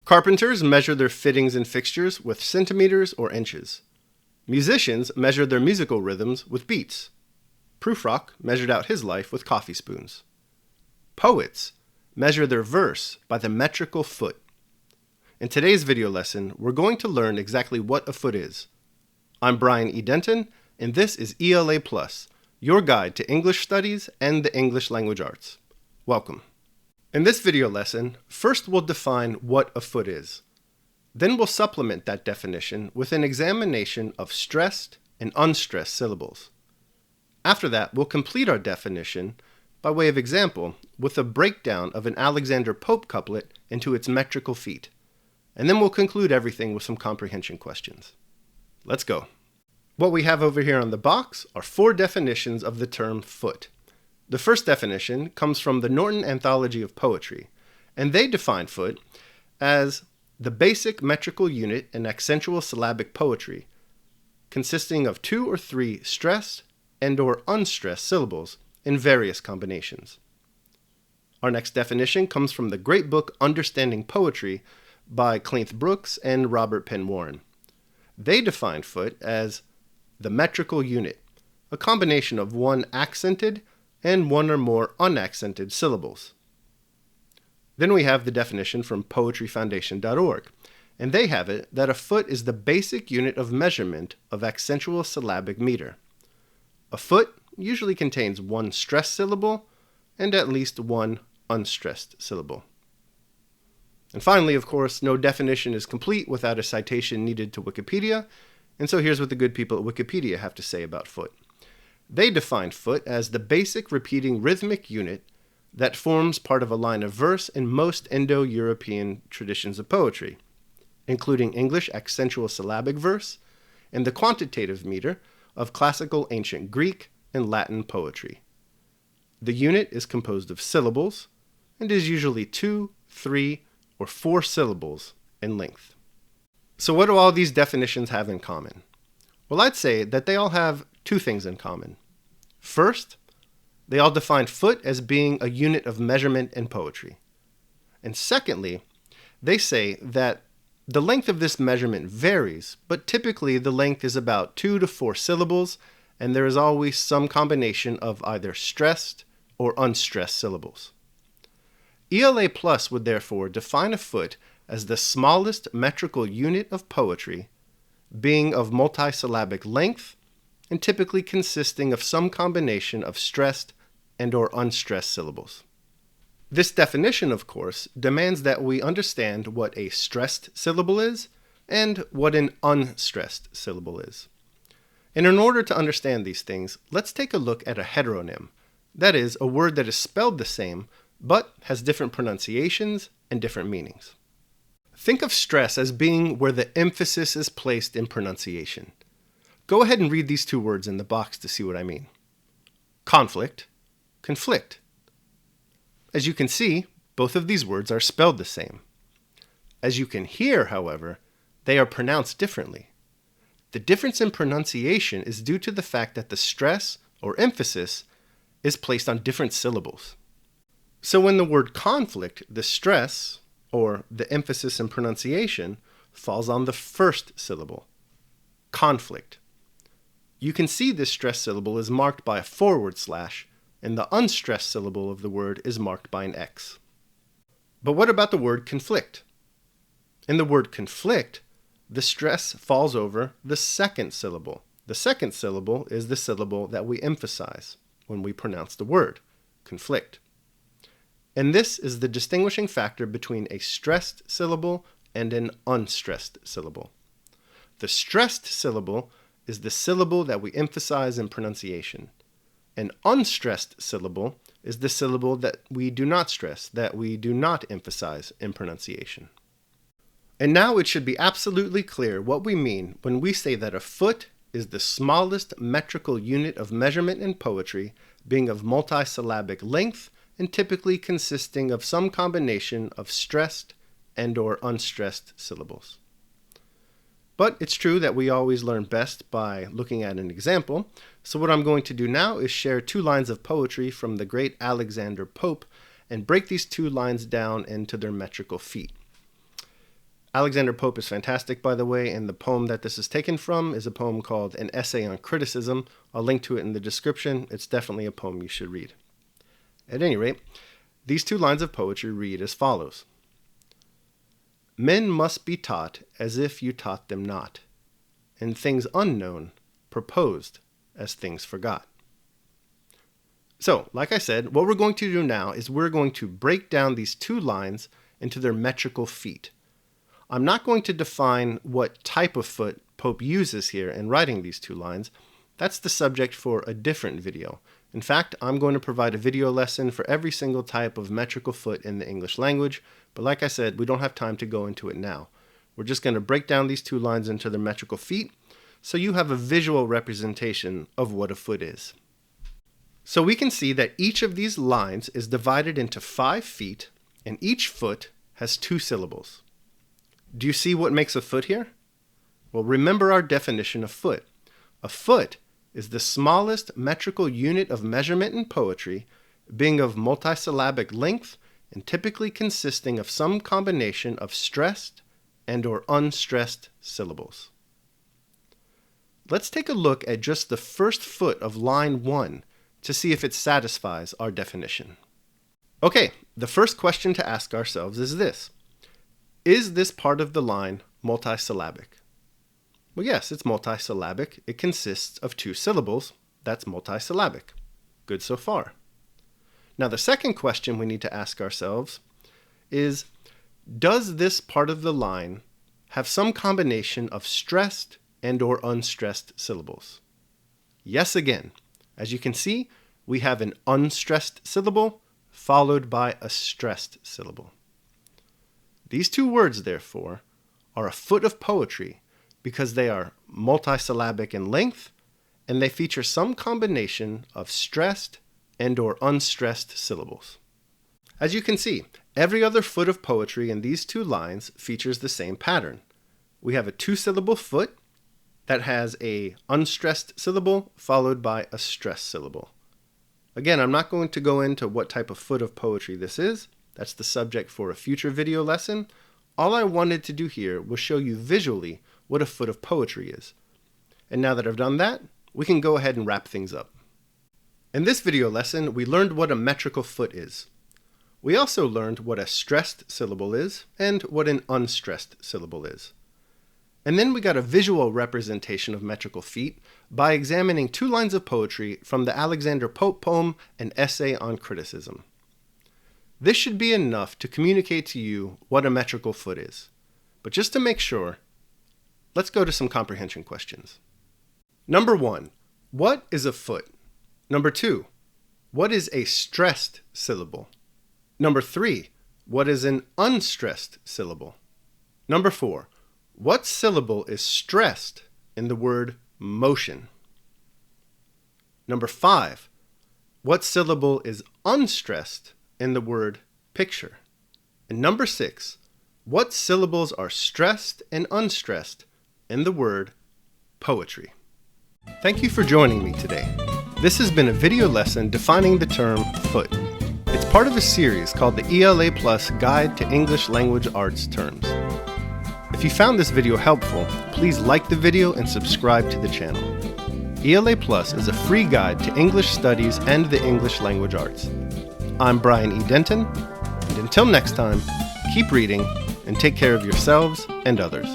Carpenters measure their fittings and fixtures with centimeters or inches. Musicians measure their musical rhythms with beats. Prufrock measured out his life with coffee spoons. Poets measure their verse by the metrical foot. In today's video lesson, we're going to learn exactly what a foot is. I'm Brian E. Denton, and this is ELA Plus, your guide to English studies and the English language arts. Welcome. In this video lesson, first we'll define what a foot is. Then we'll supplement that definition with an examination of stressed and unstressed syllables. After that, we'll complete our definition, by way of example, with a breakdown of an Alexander Pope couplet into its metrical feet. And then we'll conclude everything with some comprehension questions. Let's go. What we have over here on the box are 4 definitions of the term foot. The first definition comes from the Norton Anthology of Poetry, and they define foot as the basic metrical unit in accentual syllabic poetry, consisting of 2 or 3 stressed and/or unstressed syllables in various combinations. Our next definition comes from the great book Understanding Poetry by Cleanth Brooks and Robert Penn Warren. They define foot as the metrical unit, a combination of 1 accented and 1 or more unaccented syllables. Then we have the definition from poetryfoundation.org, and they have it that a foot is the basic unit of measurement of accentual syllabic meter. A foot usually contains 1 stressed syllable and at least 1 unstressed syllable. And finally, of course, no definition is complete without a citation needed to Wikipedia, and so here's what the good people at Wikipedia have to say about foot. They define foot as the basic repeating rhythmic unit that forms part of a line of verse in most Indo-European traditions of poetry, including English accentual syllabic verse and the quantitative meter of classical ancient Greek and Latin poetry. The unit is composed of syllables and is usually 2, 3, or 4 syllables in length. So what do all these definitions have in common? Well, I'd say that they all have 2 things in common. First, they all define foot as being a unit of measurement in poetry. And secondly, they say that the length of this measurement varies, but typically the length is about 2 to 4 syllables, and there is always some combination of either stressed or unstressed syllables. ELA Plus would therefore define a foot as the smallest metrical unit of poetry, being of multisyllabic length, and typically consisting of some combination of stressed and/or unstressed syllables. This definition, of course, demands that we understand what a stressed syllable is and what an unstressed syllable is. And in order to understand these things, let's take a look at a heteronym, that is, a word that is spelled the same but has different pronunciations and different meanings. Think of stress as being where the emphasis is placed in pronunciation. Go ahead and read these 2 words in the box to see what I mean. Conflict, conflict. As you can see, both of these words are spelled the same. As you can hear, however, they are pronounced differently. The difference in pronunciation is due to the fact that the stress or emphasis is placed on different syllables. So in the word conflict, the stress, or the emphasis in pronunciation, falls on the first syllable, conflict. You can see this stressed syllable is marked by a /, and the unstressed syllable of the word is marked by an X. But what about the word conflict? In the word conflict, the stress falls over the second syllable. The second syllable is the syllable that we emphasize when we pronounce the word, conflict. And this is the distinguishing factor between a stressed syllable and an unstressed syllable. The stressed syllable is the syllable that we emphasize in pronunciation. An unstressed syllable is the syllable that we do not stress, that we do not emphasize in pronunciation. And now it should be absolutely clear what we mean when we say that a foot is the smallest metrical unit of measurement in poetry, being of multisyllabic length and typically consisting of some combination of stressed and/or unstressed syllables. But it's true that we always learn best by looking at an example, so what I'm going to do now is share 2 lines of poetry from the great Alexander Pope and break these 2 lines down into their metrical feet. Alexander Pope is fantastic, by the way, and the poem that this is taken from is a poem called An Essay on Criticism. I'll link to it in the description. It's definitely a poem you should read. At any rate, these 2 lines of poetry read as follows. Men must be taught as if you taught them not, and things unknown proposed as things forgot. So, like I said, what we're going to do now is we're going to break down these 2 lines into their metrical feet. I'm not going to define what type of foot Pope uses here in writing these 2 lines. That's the subject for a different video. In fact, I'm going to provide a video lesson for every single type of metrical foot in the English language, but like I said, we don't have time to go into it now. We're just going to break down these 2 lines into their metrical feet, so you have a visual representation of what a foot is. So we can see that each of these lines is divided into 5 feet, and each foot has 2 syllables. Do you see what makes a foot here? Well, remember our definition of foot. A foot is the smallest metrical unit of measurement in poetry, being of multisyllabic length and typically consisting of some combination of stressed and or unstressed syllables. Let's take a look at just the first foot of line 1 to see if it satisfies our definition. Okay, the first question to ask ourselves is this. Is this part of the line multisyllabic? Well, yes, it's multisyllabic. It consists of 2 syllables. That's multisyllabic. Good so far. Now, the second question we need to ask ourselves is, does this part of the line have some combination of stressed and or unstressed syllables? Yes, again. As you can see, we have an unstressed syllable followed by a stressed syllable. These 2 words, therefore, are a foot of poetry because they are multisyllabic in length and they feature some combination of stressed and or unstressed syllables. As you can see, every other foot of poetry in these 2 lines features the same pattern. We have a 2-syllable foot that has a unstressed syllable followed by a stressed syllable. Again, I'm not going to go into what type of foot of poetry this is. That's the subject for a future video lesson. All I wanted to do here was show you visually what a foot of poetry is. And now that I've done that, we can go ahead and wrap things up. In this video lesson, we learned what a metrical foot is. We also learned what a stressed syllable is and what an unstressed syllable is. And then we got a visual representation of metrical feet by examining 2 lines of poetry from the Alexander Pope poem, An Essay on Criticism. This should be enough to communicate to you what a metrical foot is. But just to make sure, let's go to some comprehension questions. Number 1, what is a foot? Number 2, what is a stressed syllable? Number 3, what is an unstressed syllable? Number 4, what syllable is stressed in the word motion? Number 5, what syllable is unstressed in the word picture? And number 6, what syllables are stressed and unstressed in the word poetry? Thank you for joining me today. This has been a video lesson defining the term foot. It's part of a series called the ELA Plus Guide to English Language Arts Terms. If you found this video helpful, please like the video and subscribe to the channel. ELA Plus is a free guide to English studies and the English language arts. I'm Brian E. Denton, and until next time, keep reading and take care of yourselves and others.